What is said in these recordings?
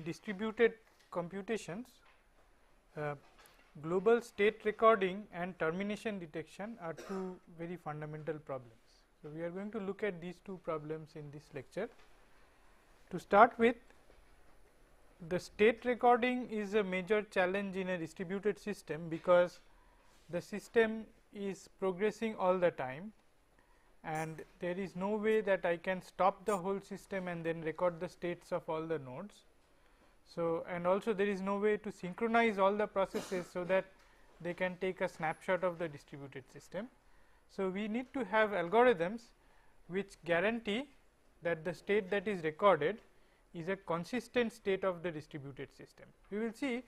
in distributed computations, global state recording and termination detection are two very fundamental problems. So, we are going to look at these two problems in this lecture. To start with, the state recording is a major challenge in a distributed system, because the system is progressing all the time and there is no way that I can stop the whole system and then record the states of all the nodes. So, and also there is no way to synchronize all the processes, so that they can take a snapshot of the distributed system. So, we need to have algorithms which guarantee that the state that is recorded is a consistent state of the distributed system. We will see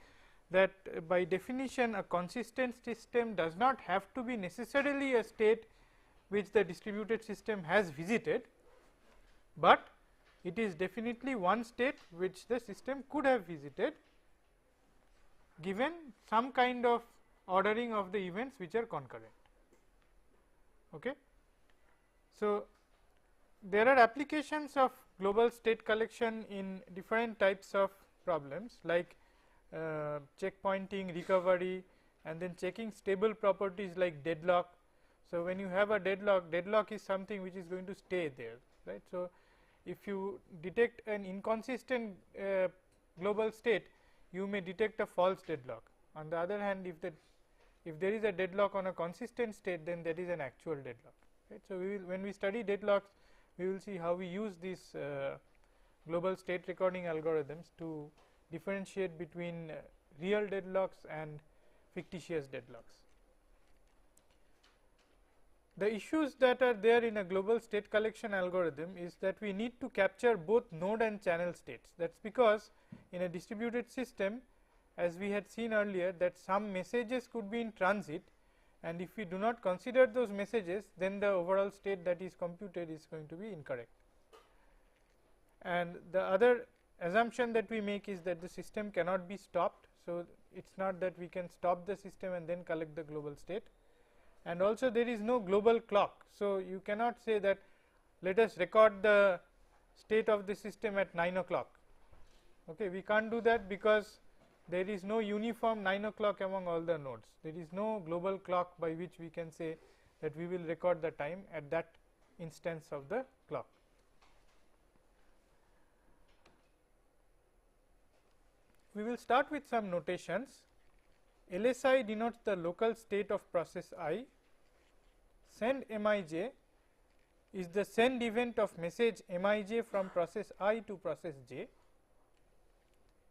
that by definition a consistent system does not have to be necessarily a state which the distributed system has visited, but it is definitely one state which the system could have visited, given some kind of ordering of the events which are concurrent. Okay. So, there are applications of global state collection in different types of problems, like checkpointing, recovery, and then checking stable properties like deadlock. So, when you have a deadlock is something which is going to stay there, right. So, if you detect an inconsistent global state, you may detect a false deadlock. On the other hand, if there is a deadlock on a consistent state, then that is an actual deadlock, right. So, we will, when we study deadlocks, we will see how we use these global state recording algorithms to differentiate between real deadlocks and fictitious deadlocks. The issues that are there in a global state collection algorithm is that we need to capture both node and channel states. That is because in a distributed system, as we had seen earlier, that some messages could be in transit, and if we do not consider those messages, then the overall state that is computed is going to be incorrect. And the other assumption that we make is that the system cannot be stopped. So, it is not that we can stop the system and then collect the global state, and also there is no global clock. So, you cannot say that let us record the state of the system at 9 o'clock. Okay, we can't do that, because there is no uniform 9 o'clock among all the nodes. There is no global clock by which we can say that we will record the time at that instance of the clock. We will start with some notations. LSI denotes the local state of process I. Send Mij is the send event of message Mij from process I to process J.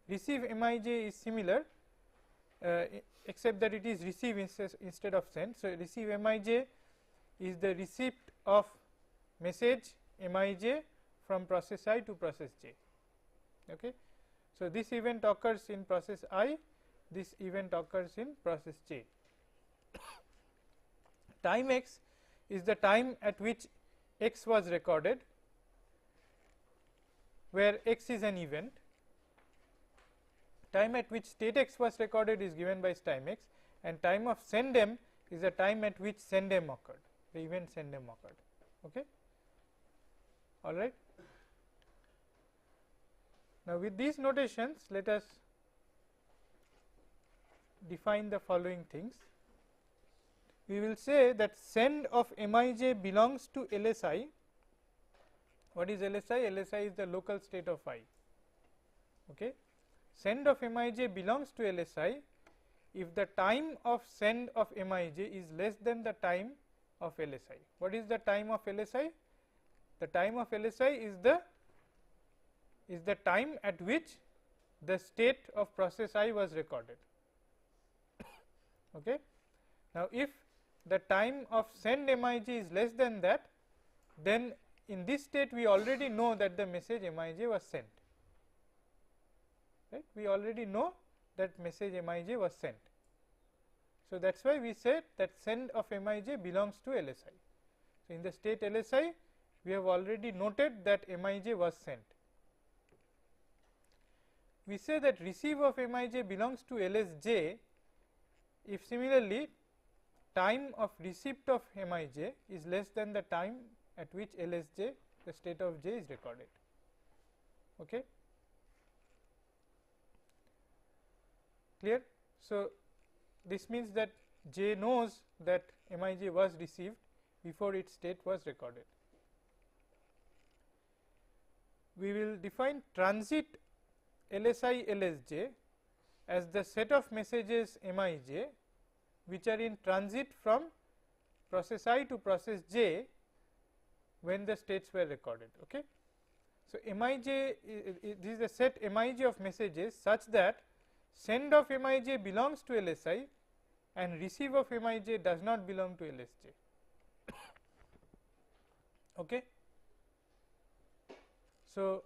Receive Mij is similar, except that it is receive instead of send. So, receive Mij is the receipt of message Mij from process I to process J. Okay. So, this event occurs in process I, this event occurs in process J. Time x is the time at which x was recorded, where x is an event. Time at which state x was recorded is given by time x, and time of send m is the time at which send m occurred, the event send m occurred. Okay. All right. Now, with these notations, let us define the following things. We will say that send of Mij belongs to LSI. What is LSI? LSI is the local state of I. Okay. Send of Mij belongs to LSI if the time of send of Mij is less than the time of LSI. What is the time of LSI? The time of LSI is the time at which the state of process I was recorded. Okay. Now, if the time of send Mij is less than that, then in this state we already know that the message Mij was sent. Right? We already know that message Mij was sent. So, that is why we said that send of Mij belongs to LSI. So, in the state LSI, we have already noted that Mij was sent. We say that receive of Mij belongs to LSJ if similarly time of receipt of Mij is less than the time at which LSJ, the state of J, is recorded. Okay. clear. So, this means that J knows that Mij was received before its state was recorded. We will define transit LSI LSJ as the set of messages Mij which are in transit from process I to process J when the states were recorded. Okay. So, Mij this is the set Mij of messages such that send of Mij belongs to LSI and receive of Mij does not belong to LSJ. Okay. So,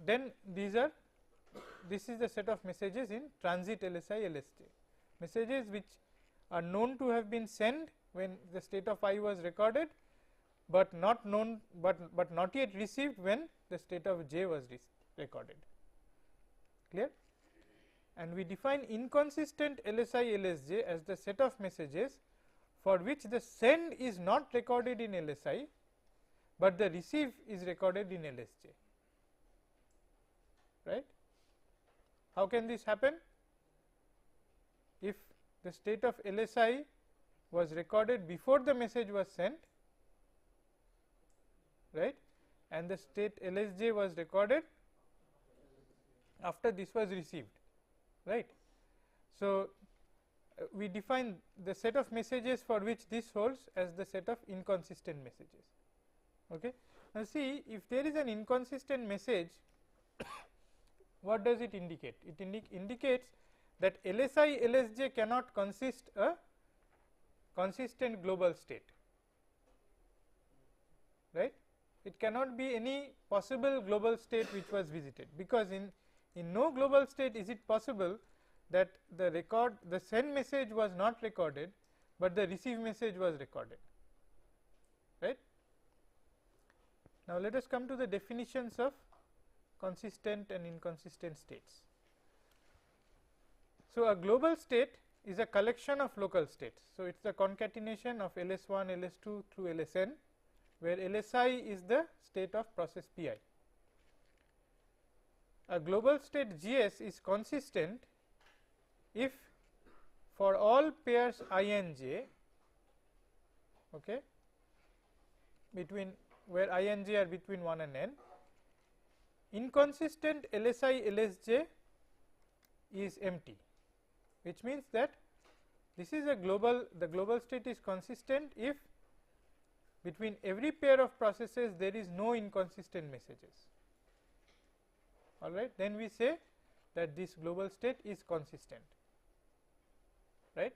then this is the set of messages in transit LSI LSJ, messages which are known to have been sent when the state of I was recorded, but not known but not yet received when the state of J was recorded. Clear? And we define inconsistent LSI LSJ as the set of messages for which the send is not recorded in LSI, but the receive is recorded in LSJ. Right? How can this happen? If the state of LSI was recorded before the message was sent, right, and the state LSJ was recorded after this was received, right. So, we define the set of messages for which this holds as the set of inconsistent messages. Okay. Now, see, if there is an inconsistent message, what does it indicate? It indicates that LSI LSJ cannot consist a consistent global state, right. It cannot be any possible global state which was visited, because in no global state is it possible that the send message was not recorded, but the receive message was recorded, right. Now, let us come to the definitions of consistent and inconsistent states. So, a global state is a collection of local states. So, it is the concatenation of LS1, LS2 through LSN, where LSI is the state of process Pi. A global state GS is consistent if for all pairs I and J, okay, between where I and J are between 1 and n, inconsistent LSI LSJ is empty, which means that this is a global, the global state is consistent if between every pair of processes there is no inconsistent messages. All right, then we say that this global state is consistent, right.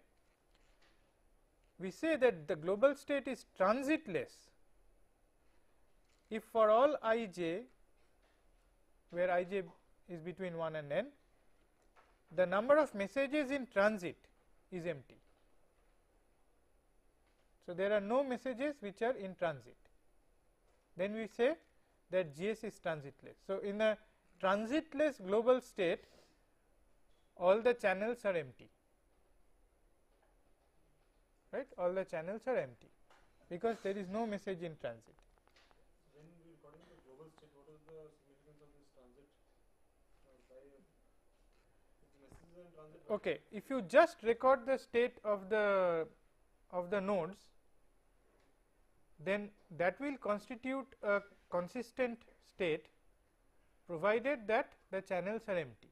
We say that the global state is transitless if for all Ij, where Ij is between 1 and n, the number of messages in transit is empty. So, there are no messages which are in transit, then we say that GS is transitless. So, in a transitless global state, all the channels are empty, right, all the channels are empty, because there is no message in transit. Then according to global state, what is the significance of this transit? If messages are in transit. Okay, if you just record the state of the nodes, then that will constitute a consistent state provided that the channels are empty.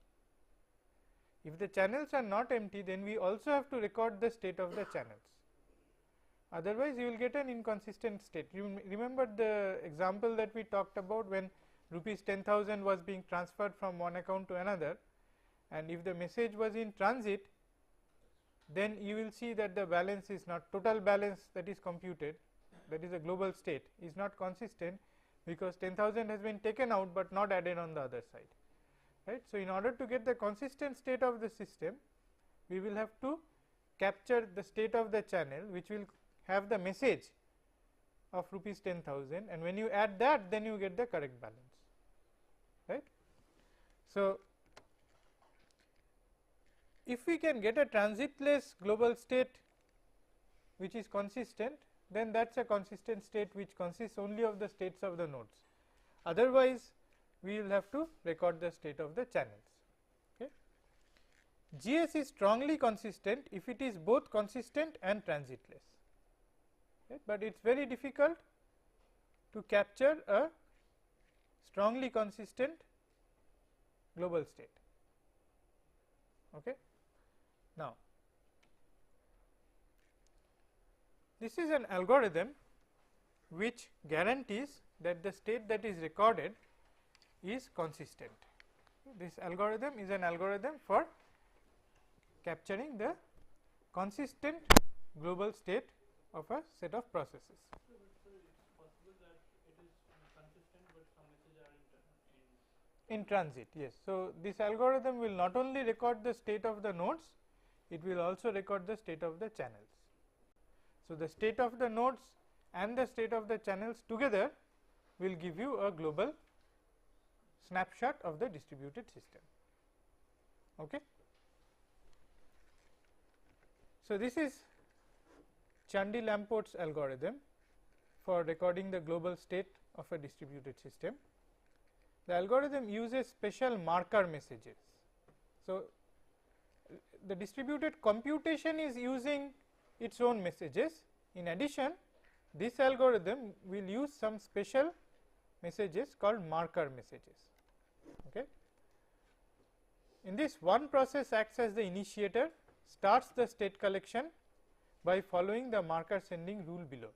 If the channels are not empty, then we also have to record the state of the channels, otherwise you will get an inconsistent state. You remember the example that we talked about when rupees 10,000 was being transferred from one account to another, and if the message was in transit, then you will see that the balance is not, total balance that is computed, that is a global state, is not consistent, because 10,000 has been taken out, but not added on the other side, right. So, in order to get the consistent state of the system, we will have to capture the state of the channel, which will have the message of rupees 10,000, and when you add that, then you get the correct balance, right. So, if we can get a transitless global state which is consistent, then that is a consistent state which consists only of the states of the nodes. Otherwise, we will have to record the state of the channels. Okay. GS is strongly consistent if it is both consistent and transitless, right, but it is very difficult to capture a strongly consistent global state. Okay. Now, this is an algorithm which guarantees that the state that is recorded is consistent. This algorithm is an algorithm for capturing the consistent global state of a set of processes. So, it is possible that it is consistent, but some messages are in transit, yes. So, this algorithm will not only record the state of the nodes, it will also record the state of the channels. So, the state of the nodes and the state of the channels together will give you a global snapshot of the distributed system. Okay. So, this is Chandi-Lamport's algorithm for recording the global state of a distributed system. The algorithm uses special marker messages. So, the distributed computation is using its own messages. In addition, this algorithm will use some special messages called marker messages. Okay. In this, one process acts as the initiator, starts the state collection by following the marker sending rule below.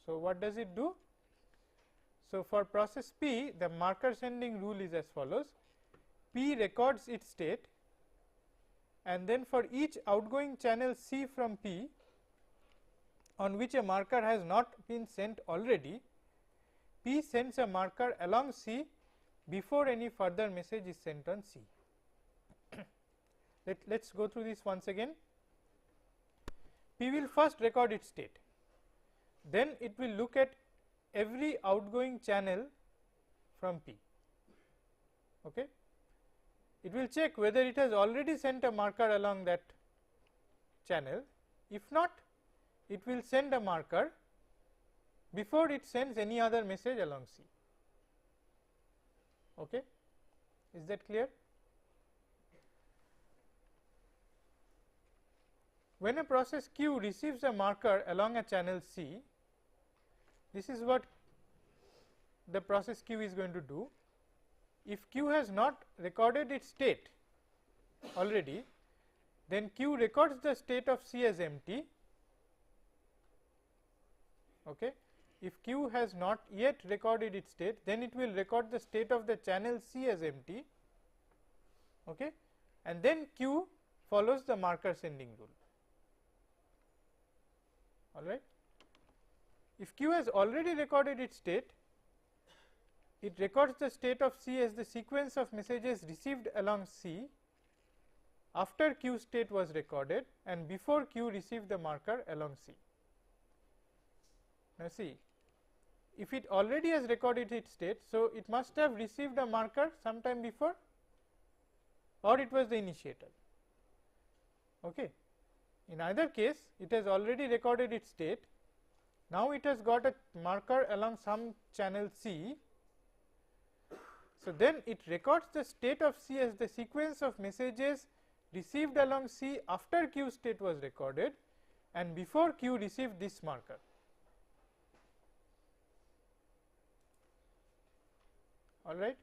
So, what does it do? So, for process P, the marker sending rule is as follows: P records its state, and then for each outgoing channel C from P on which a marker has not been sent already, P sends a marker along C before any further message is sent on C. Let us go through this once again. P will first record its state, then it will look at every outgoing channel from P. Okay. It will check whether it has already sent a marker along that channel. If not, it will send a marker before it sends any other message along C. Okay. Is that clear? When a process Q receives a marker along a channel C, this is what the process Q is going to do. If Q has not recorded its state already, then Q records the state of C as empty. Okay. If Q has not yet recorded its state, then it will record the state of the channel C as empty. Okay. And then Q follows the marker sending rule. All right. If Q has already recorded its state, it records the state of C as the sequence of messages received along C after Q state was recorded and before Q received the marker along C. Now, see, if it already has recorded its state, so it must have received a marker sometime before, or it was the initiator. Okay. In either case, it has already recorded its state. Now, it has got a marker along some channel C. So, then it records the state of C as the sequence of messages received along C after Q state was recorded and before Q received this marker. All right.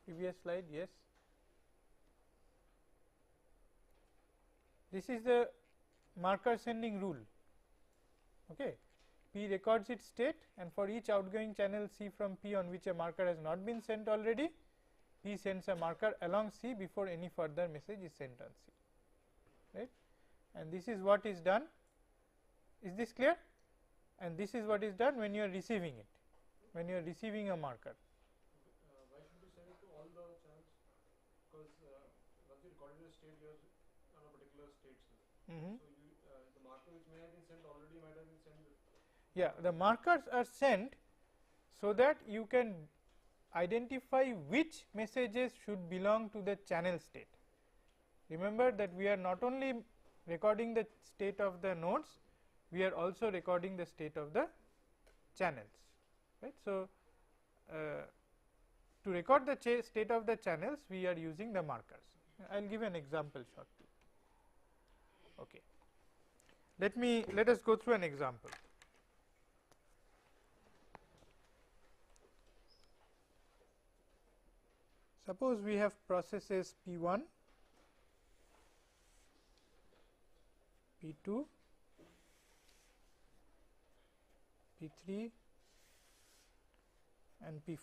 Previous slide, yes. This is the marker sending rule. Okay. P records its state, and for each outgoing channel C from P on which a marker has not been sent already, P sends a marker along C before any further message is sent on C. Right. And this is what is done. Is this clear? And this is what is done when you are receiving it, when you are receiving a marker. Why should we send it to all the channels? Because once you recorded the state, you are on a particular state. So, the marker which may have been sent already might have been sent. Yeah, the markers are sent so that you can identify which messages should belong to the channel state. Remember that we are not only recording the state of the nodes, we are also recording the state of the channels, right. So, to to record the state of the channels, we are using the markers. I will give an example shortly. Okay. Let us go through an example. Suppose we have processes P1, P2, P3 and P4.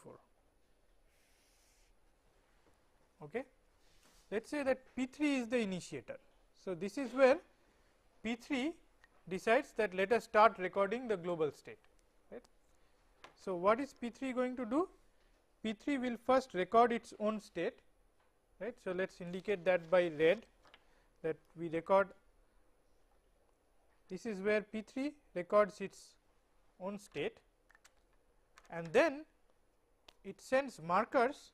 Okay. Let us say that P3 is the initiator. So, this is where P3 decides that let us start recording the global state, right. So, what is P3 going to do? P3 will first record its own state, right. So, let us indicate that by red, that we record, this is where P3 records its own state, and then it sends markers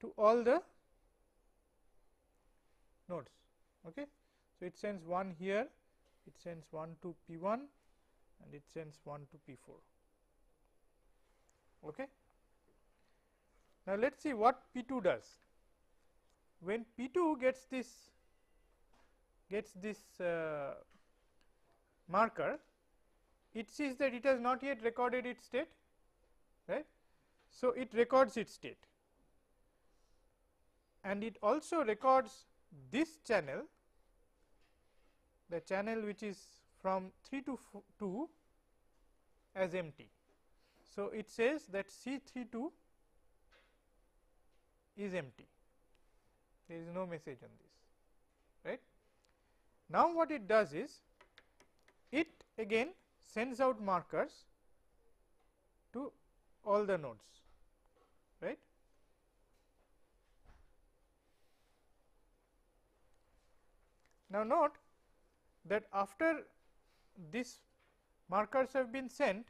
to all the nodes. Okay. So, it sends one here, it sends one to P1 and it sends one to P4. Okay. Now, let us see what P2 does. When P2 gets this marker, it sees that it has not yet recorded its state, right. So, it records its state, and it also records this channel, the channel which is from 3 to 2 as empty. So, it says that C32 is empty, there is no message on this, right. Now, what it does is, it again sends out markers to all the nodes, right. Now, note that after these markers have been sent,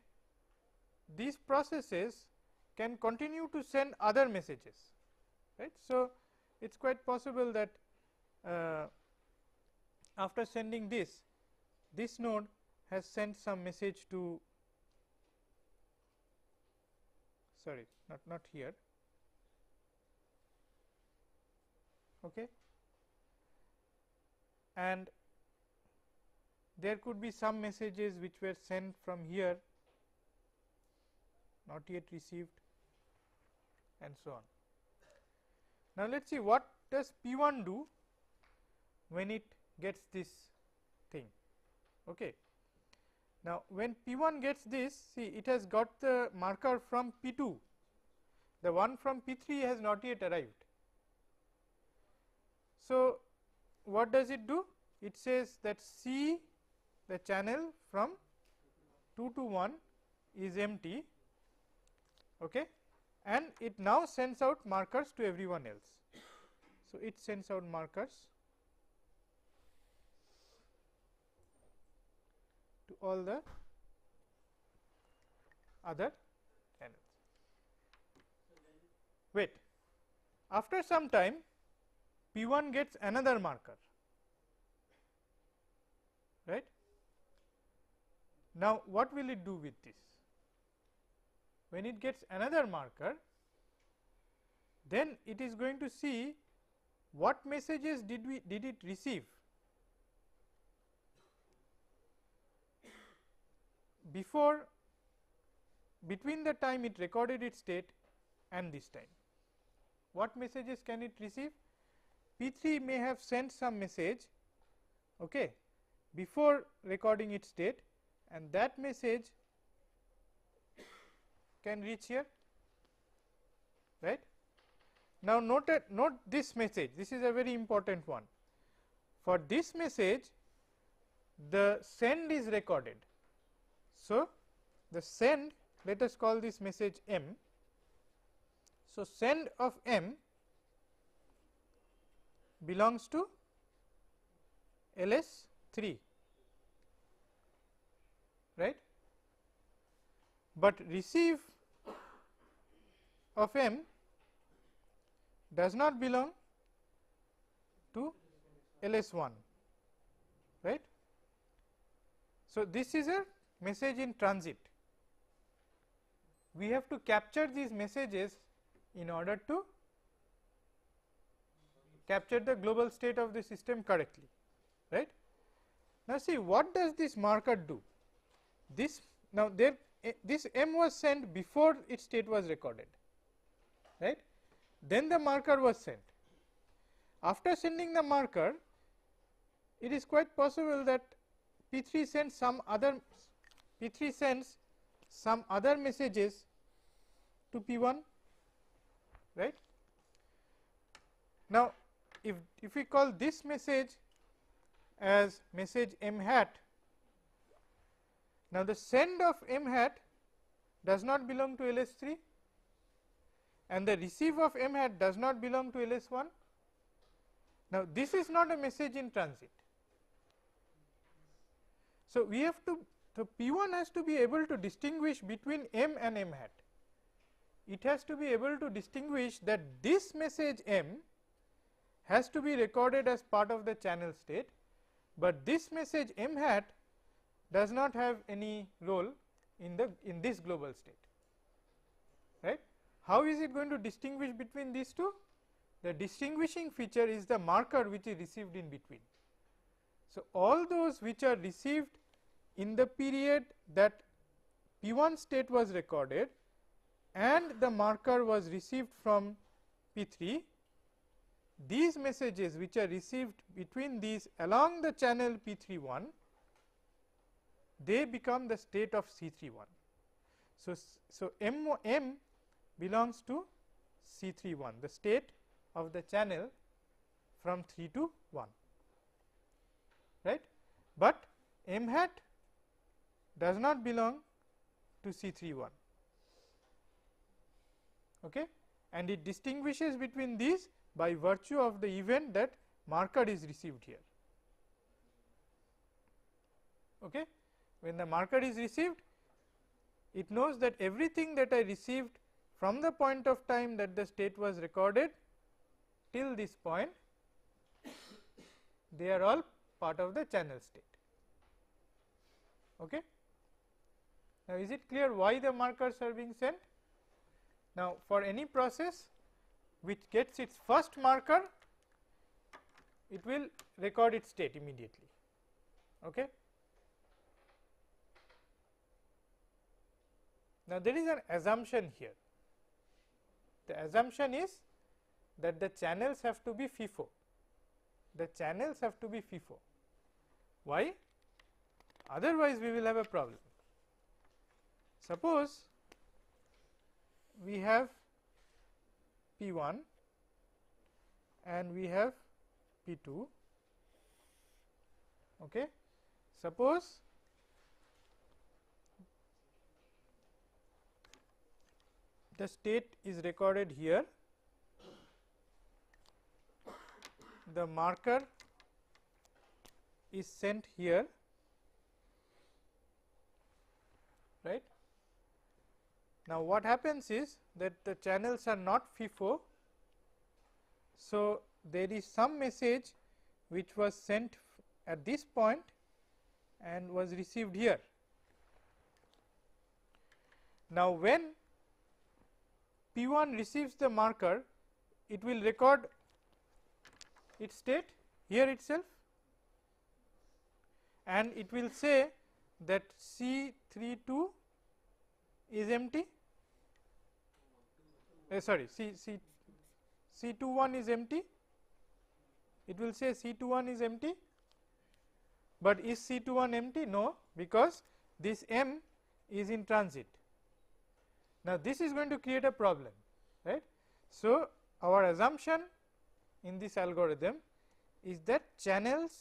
these processes can continue to send other messages, right. So, it is quite possible that after sending this node has sent some message to, sorry, not here, okay, and there could be some messages which were sent from here, not yet received, and so on. Now, let us see what does P1 do when it gets this thing. Okay. Now, when P1 gets this, see, it has got the marker from P2, the one from P3 has not yet arrived. So, what does it do? It says that C, the channel from 2 to 1 is empty, okay, and it now sends out markers to everyone else. So, it sends out markers to all the other channels. Wait, after some time P1 gets another marker, right. Now, what will it do with this? When it gets another marker, then it is going to see what messages did it receive between the time it recorded its state and this time. What messages can it receive? P3 may have sent some message, okay, before recording its state, and that message can reach here, right. Now, note this message, this is a very important one. For this message, the send is recorded. So, the send, let us call this message M. So, send of M belongs to LS3, right, but receive of M does not belong to LS1, right. So, this is a message in transit. We have to capture these messages in order to capture the global state of the system correctly, right. Now, see what does this marker do? This now there this M was sent before its state was recorded, right. Then the marker was sent. After sending the marker, it is quite possible that P3 sends some other messages to P1, right. Now, if we call this message as message M hat, now the send of M hat does not belong to LS3 and the receive of M hat does not belong to LS1. Now, this is not a message in transit. So, we have to, so P1 has to be able to distinguish between M and M hat. It has to be able to distinguish that this message M has to be recorded as part of the channel state, but this message M hat does not have any role in this global state, right. How is it going to distinguish between these two? The distinguishing feature is the marker which is received in between. So, all those which are received in the period that P1 state was recorded and the marker was received from P3, these messages which are received between these along the channel P31, they become the state of C31. So, M belongs to C31, the state of the channel from 3 to 1, right. But M hat does not belong to C31, okay, and it distinguishes between these by virtue of the event that marker is received here, okay. When the marker is received, it knows that everything that I received from the point of time that the state was recorded till this point, they are all part of the channel state, okay. Now, is it clear why the markers are being sent? Now, for any process which gets its first marker, it will record its state immediately, okay. Now, there is an assumption here. The assumption is that the channels have to be FIFO. The channels have to be FIFO. Why? Otherwise, we will have a problem. Suppose we have P1 and we have P2, okay. Suppose the state is recorded here, the marker is sent here, right. Now, what happens is that the channels are not FIFO. So, there is some message which was sent at this point and was received here. Now, when P1 receives the marker, it will record its state here itself and it will say that C32 is empty, sorry, C21 is empty, it will say C21 is empty, but is C21 empty? No, because this M is in transit. Now, this is going to create a problem, right. So, our assumption in this algorithm is that channels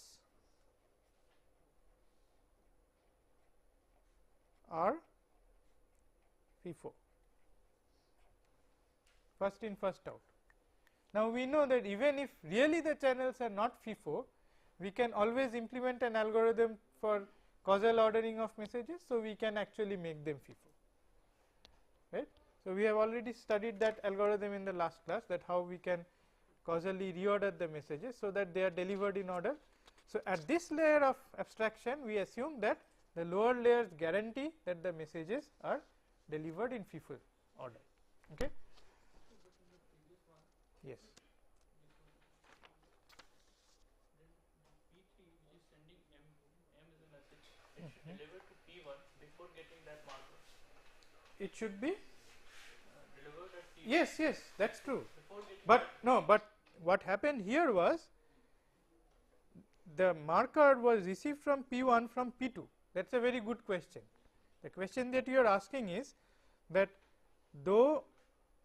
are FIFO, first in first out. Now, we know that even if really the channels are not FIFO, we can always implement an algorithm for causal ordering of messages. So, we can actually make them FIFO, right. So, we have already studied that algorithm in the last class, that how we can causally reorder the messages, so that they are delivered in order. So, at this layer of abstraction, we assume that the lower layers guarantee that the messages are delivered in FIFO order, okay. Yes. Then P3 which is sending M as a message, it should deliver to P1 before getting that marker. It should be Delivered at P1. yes, that's true. Before getting But no, but what happened here was the marker was received from P1 from P2. That's a very good question. The question that you are asking is that though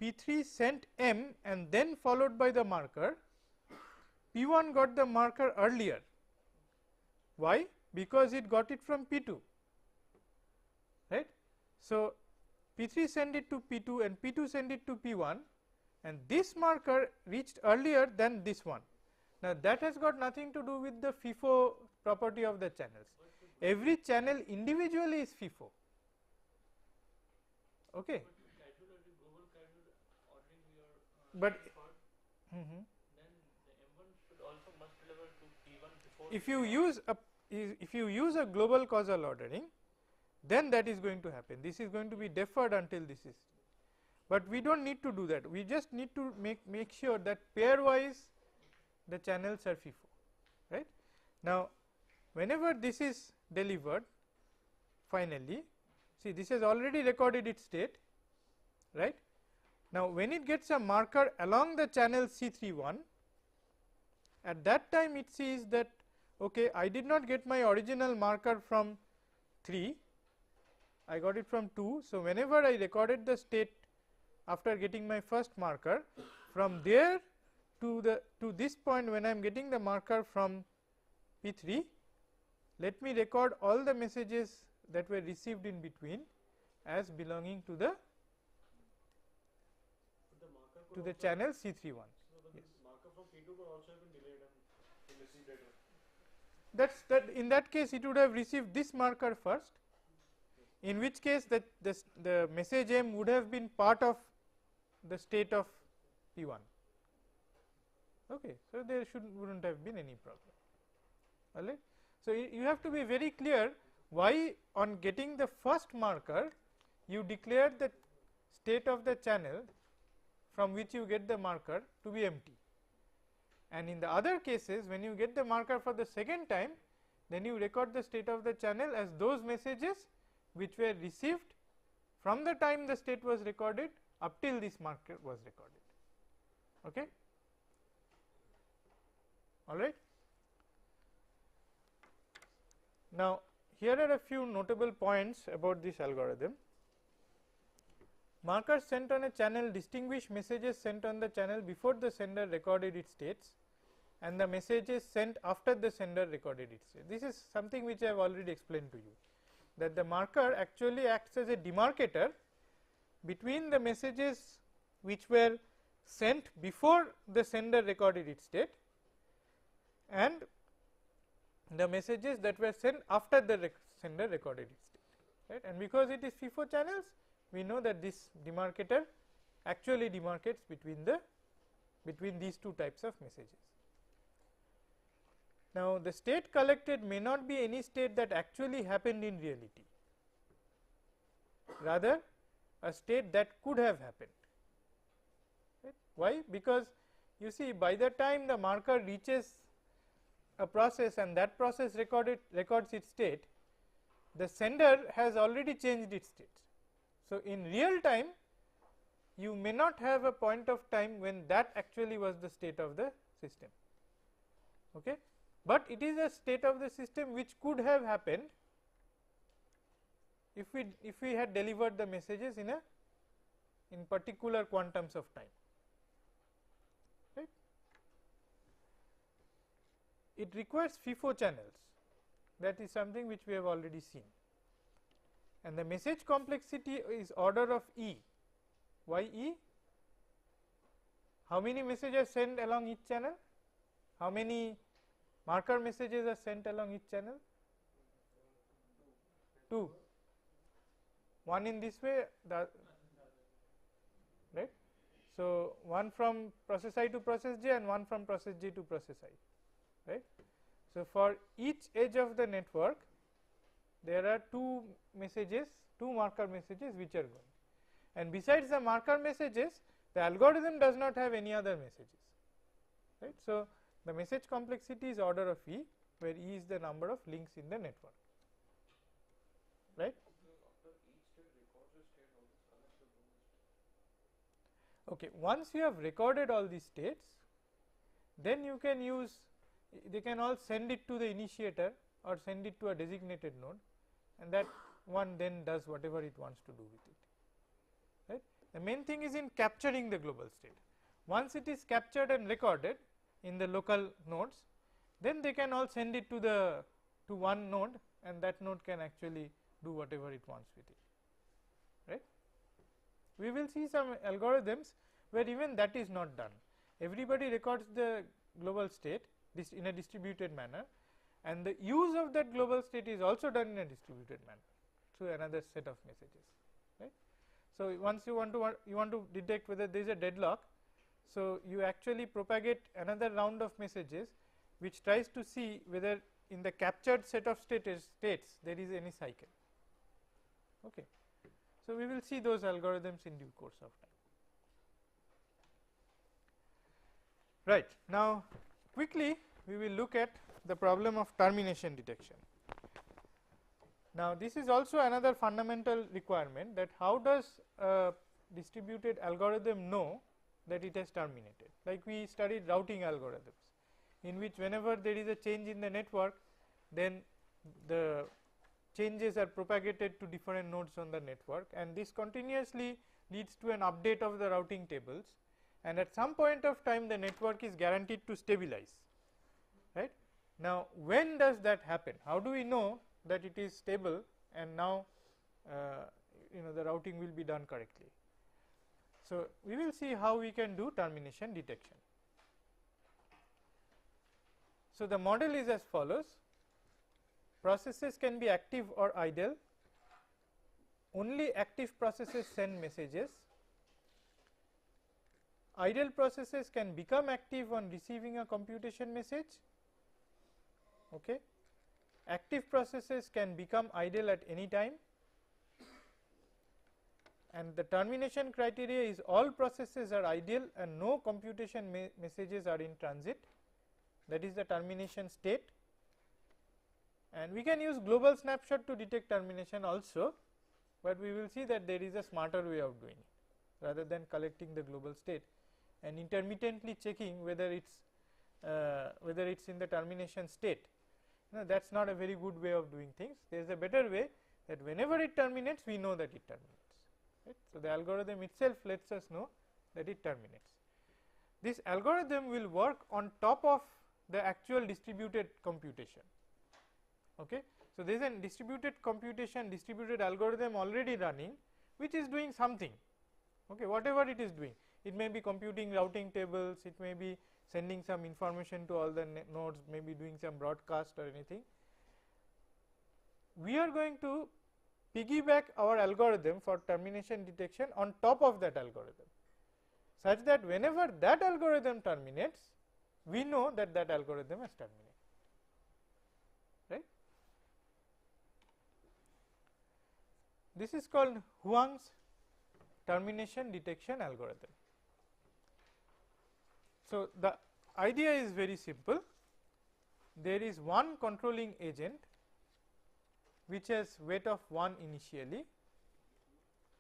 P3 sent M and then followed by the marker, P1 got the marker earlier. Why? Because it got it from P2, right. So, P3 sent it to P2 and P2 sent it to P1, and this marker reached earlier than this one. Now, that has got nothing to do with the FIFO property of the channels. Every channel individually is FIFO. Okay. But then the M1 should also must deliver to P1 before. if you use a global causal ordering, then that is going to happen. This is going to be deferred until this is, but we don't need to do that. We just need to make sure that pairwise the channels are FIFO, right. Now, whenever this is delivered, finally, see this has already recorded its state, right. Now, when it gets a marker along the channel C31, at that time it sees that okay, I did not get my original marker from 3, I got it from 2. So, whenever I recorded the state after getting my first marker, from there to this point when I am getting the marker from P3, let me record all the messages that were received in between as belonging to the channel C31. So, the marker from P2 could also have been delayed and received later. In that case it would have received this marker first, in which case the message M would have been part of the state of P1. Okay. So, there wouldn't have been any problem, alright. So, you have to be very clear why on getting the first marker you declare the state of the channel from which you get the marker to be empty, and in the other cases when you get the marker for the second time, then you record the state of the channel as those messages which were received from the time the state was recorded up till this marker was recorded. Okay. All right. Now, here are a few notable points about this algorithm. Markers sent on a channel distinguish messages sent on the channel before the sender recorded its states and the messages sent after the sender recorded its state. This is something which I have already explained to you, that the marker actually acts as a demarcator between the messages which were sent before the sender recorded its state and the messages that were sent after the sender recorded its state, right. And because it is FIFO channels, we know that this demarcator actually demarcates between these two types of messages. Now, the state collected may not be any state that actually happened in reality, rather a state that could have happened, right. Why? Because you see, by the time the marker reaches a process and that process records its state, the sender has already changed its state. So, in real time you may not have a point of time when that actually was the state of the system, okay. But it is a state of the system which could have happened if we had delivered the messages in particular quantums of time, right. It requires FIFO channels, that is something which we have already seen, and the message complexity is order of E. Why E? How many messages sent along each channel? How many marker messages are sent along each channel? 2. One in this way, right. So, one from process I to process J and one from process J to process I, right. So, for each edge of the network there are 2 messages, 2 marker messages which are going, and besides the marker messages the algorithm does not have any other messages, right. So, the message complexity is order of E, where E is the number of links in the network, right. Okay, once you have recorded all these states, then you can use, they can all send it to the initiator or send it to a designated node, and that one then does whatever it wants to do with it, right. The main thing is in capturing the global state. Once it is captured and recorded in the local nodes, then they can all send it to one node, and that node can actually do whatever it wants with it, right. We will see some algorithms where even that is not done. Everybody records the global state in a distributed manner, and the use of that global state is also done in a distributed manner through another set of messages, right. So, once you want to detect whether there is a deadlock, so you actually propagate another round of messages which tries to see whether in the captured set of states there is any cycle. Okay. So, we will see those algorithms in due course of time. Right. Now, quickly we will look at the problem of termination detection. Now, this is also another fundamental requirement, that how does a distributed algorithm know that it has terminated. Like we studied routing algorithms, in which whenever there is a change in the network, then the changes are propagated to different nodes on the network, and this continuously leads to an update of the routing tables, and at some point of time the network is guaranteed to stabilize, right. Now, when does that happen? How do we know that it is stable and now the routing will be done correctly? So, we will see how we can do termination detection. So, the model is as follows: processes can be active or idle, only active processes send messages, idle processes can become active on receiving a computation message, okay. Active processes can become idle at any time, and the termination criteria is all processes are ideal and no computation messages are in transit, that is the termination state. And we can use global snapshot to detect termination also, but we will see that there is a smarter way of doing it, rather than collecting the global state and intermittently checking whether it is in the termination state. That is not a very good way of doing things. There is a better way, that whenever it terminates, we know that it terminates, right. So, the algorithm itself lets us know that it terminates. This algorithm will work on top of the actual distributed computation, okay. So, there is a distributed algorithm already running, which is doing something, okay, whatever it is doing. It may be computing routing tables, it may be sending some information to all the nodes, maybe doing some broadcast or anything. We are going to piggyback our algorithm for termination detection on top of that algorithm, such that whenever that algorithm terminates, we know that that algorithm has terminated, right. This is called Huang's termination detection algorithm. So, the idea is very simple. There is one controlling agent which has weight of 1 initially,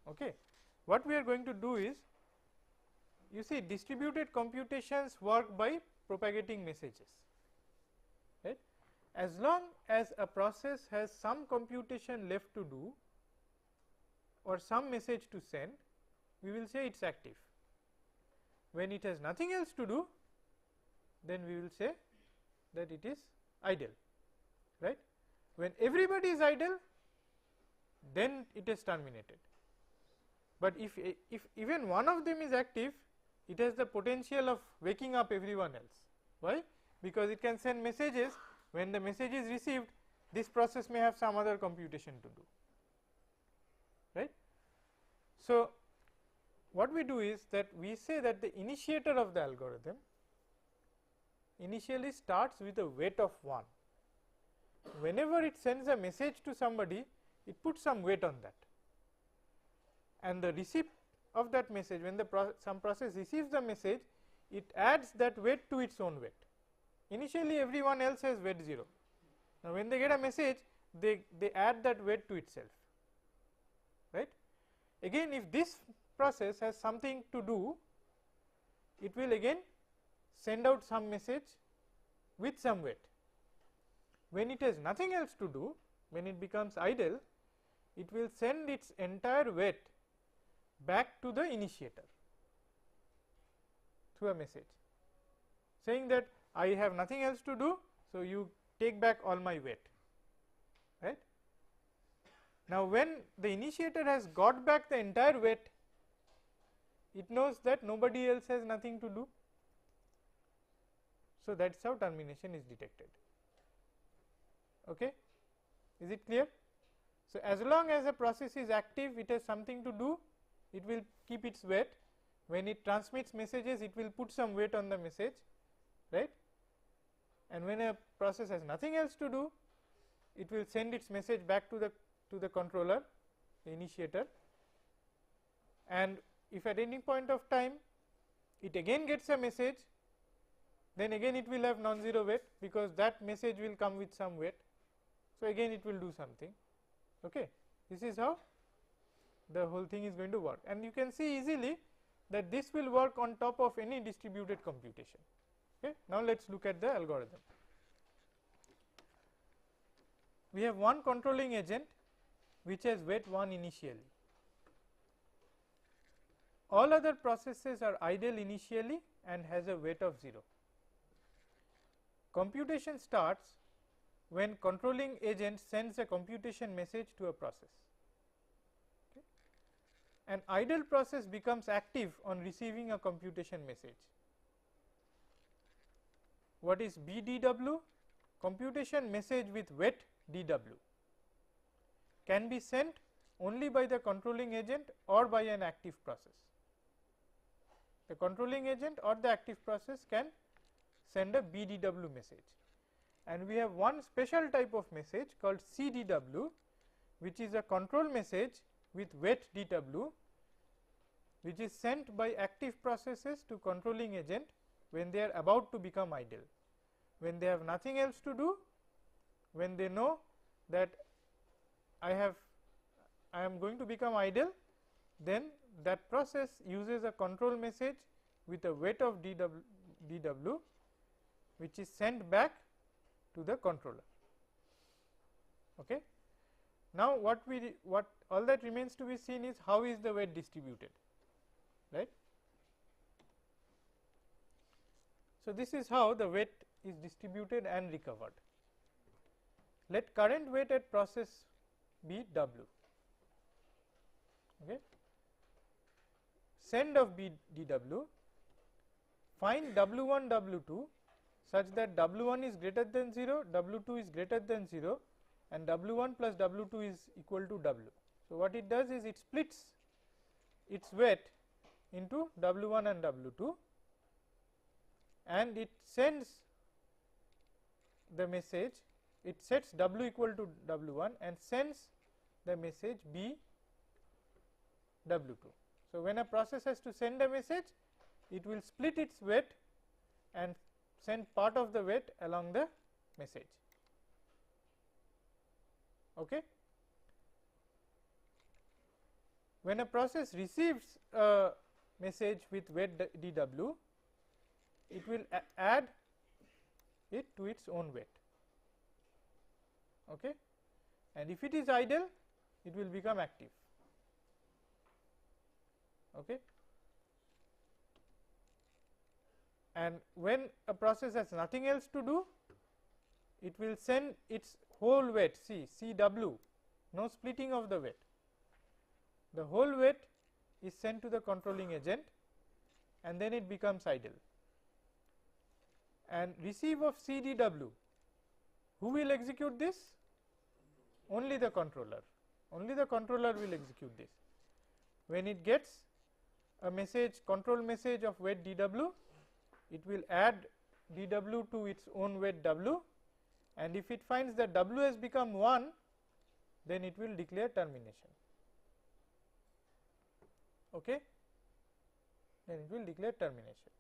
okay. What we are going to do is, you see, distributed computations work by propagating messages, right. As long as a process has some computation left to do or some message to send, we will say it is active. When it has nothing else to do, then we will say that it is idle, right. When everybody is idle, then it is terminated. But if even one of them is active, it has the potential of waking up everyone else. Why? Because it can send messages. When the message is received, this process may have some other computation to do, right. So, what we do is that we say that the initiator of the algorithm initially starts with a weight of 1. Whenever it sends a message to somebody, it puts some weight on that, and the receipt of that message, when the some process receives the message, it adds that weight to its own weight. Initially everyone else has weight 0. Now when they get a message, they add that weight to itself, right. Again, if this process has something to do, it will again send out some message with some weight. When it has nothing else to do, when it becomes idle, it will send its entire weight back to the initiator through a message saying that I have nothing else to do, so you take back all my weight, right. Now when the initiator has got back the entire weight, it knows that nobody else has nothing to do. So that is how termination is detected. Okay. Is it clear? So as long as a process is active, it has something to do, it will keep its weight. When it transmits messages, it will put some weight on the message, right. And when a process has nothing else to do, it will send its message back to the controller, the initiator, and if at any point of time it again gets a message, then again it will have non-zero weight, because that message will come with some weight. So again it will do something. Okay. This is how the whole thing is going to work, and you can see easily that this will work on top of any distributed computation. Okay. Now let us look at the algorithm. We have one controlling agent which has weight 1 initially. All other processes are idle initially and has a weight of 0. Computation starts when controlling agent sends a computation message to a process. Okay. An idle process becomes active on receiving a computation message. What is BDW? Computation message with weight DW can be sent only by the controlling agent or by an active process. The controlling agent or the active process can send a BDW message, and we have one special type of message called CDW, which is a control message with weight DW, which is sent by active processes to controlling agent when they are about to become idle. When they have nothing else to do, when they know that I am going to become idle, then that process uses a control message with a weight of DW, which is sent back to the controller. Okay. Now what all that remains to be seen is how is the weight distributed, right. So this is how the weight is distributed and recovered. Let current weight at process be W. Okay. Send of BDW, find W1 W2 such that W1 is greater than 0, W2 is greater than 0, and W1 plus W2 is equal to W. So what it does is it splits its weight into W1 and W2, and it sends the message, it sets W equal to W1 and sends the message B W2. So when a process has to send a message, it will split its weight and send part of the weight along the message. Okay. When a process receives a message with weight DW, it will add it to its own weight. Okay. And if it is idle, it will become active. Okay. And when a process has nothing else to do, it will send its whole weight, see CW, no splitting of the weight. The whole weight is sent to the controlling agent, and then it becomes idle. And receive of CDW, who will execute this? Only the controller. Only the controller will execute this. When it gets a message, control message of weight DW, it will add DW to its own weight W, and if it finds that W has become 1, then it will declare termination. Okay. then it will declare termination.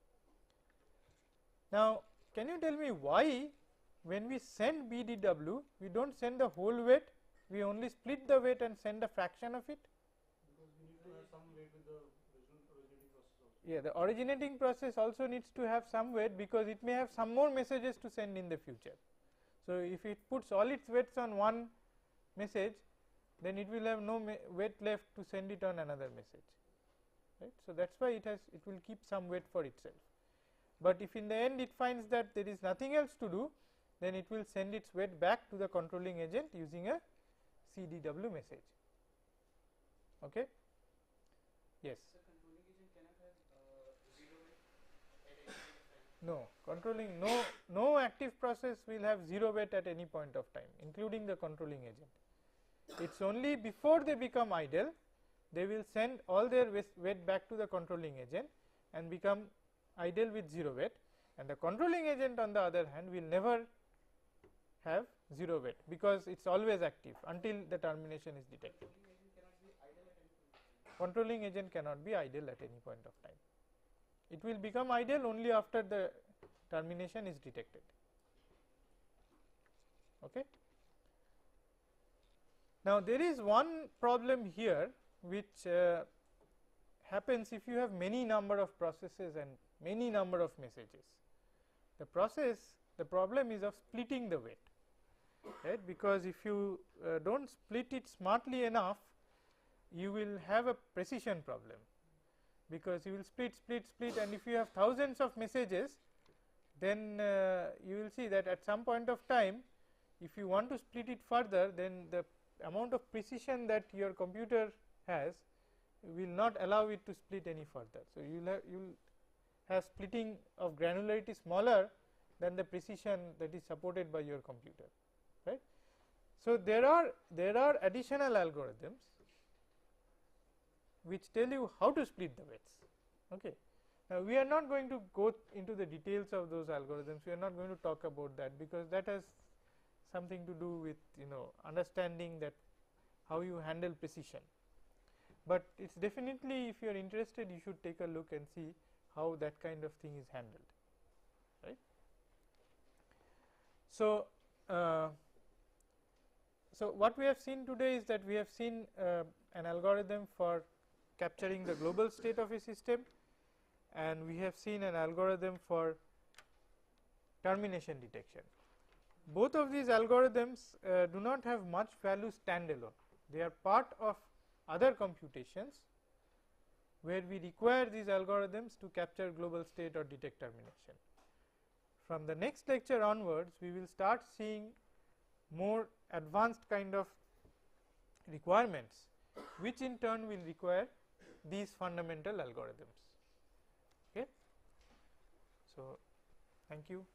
Now, can you tell me why when we send BDW we do not send the whole weight, we only split the weight and send a fraction of it? Because we need to have some weight with the originating process also. Yeah, the originating process also needs to have some weight, because it may have some more messages to send in the future. So, if it puts all its weights on one message, then it will have no weight left to send it on another message, right. So, that is why it will keep some weight for itself, but if in the end it finds that there is nothing else to do, then it will send its weight back to the controlling agent using a CDW message. Okay. Yes. The controlling agent cannot have 0 weight at any point of time. No, controlling no active process will have 0 weight at any point of time, including the controlling agent. It is only before they become idle, they will send all their weight back to the controlling agent and become idle with 0 weight, and the controlling agent on the other hand will never have 0 weight, because it is always active until the termination is detected. Controlling agent cannot be idle at any point of time. It will become idle only after the termination is detected. Okay. Now, there is one problem here which happens if you have many number of processes and many number of messages. The problem is of splitting the weight, right, because if you do not split it smartly enough, you will have a precision problem, because you will split, and if you have thousands of messages, then you will see that at some point of time, if you want to split it further, then the amount of precision that your computer has will not allow it to split any further. So, you will have splitting of granularity smaller than the precision that is supported by your computer, right. So, there are additional algorithms which tell you how to split the weights. Okay. Now, we are not going to go into the details of those algorithms, we are not going to talk about that, because that has something to do with understanding that how you handle precision, but it is definitely, if you are interested, you should take a look and see how that kind of thing is handled, right. So, so what we have seen today is that we have seen an algorithm for capturing the global state of a system, and we have seen an algorithm for termination detection. Both of these algorithms do not have much value standalone, they are part of other computations where we require these algorithms to capture global state or detect termination. From the next lecture onwards, we will start seeing more advanced kind of requirements, which in turn will require these fundamental algorithms. Okay. So, thank you.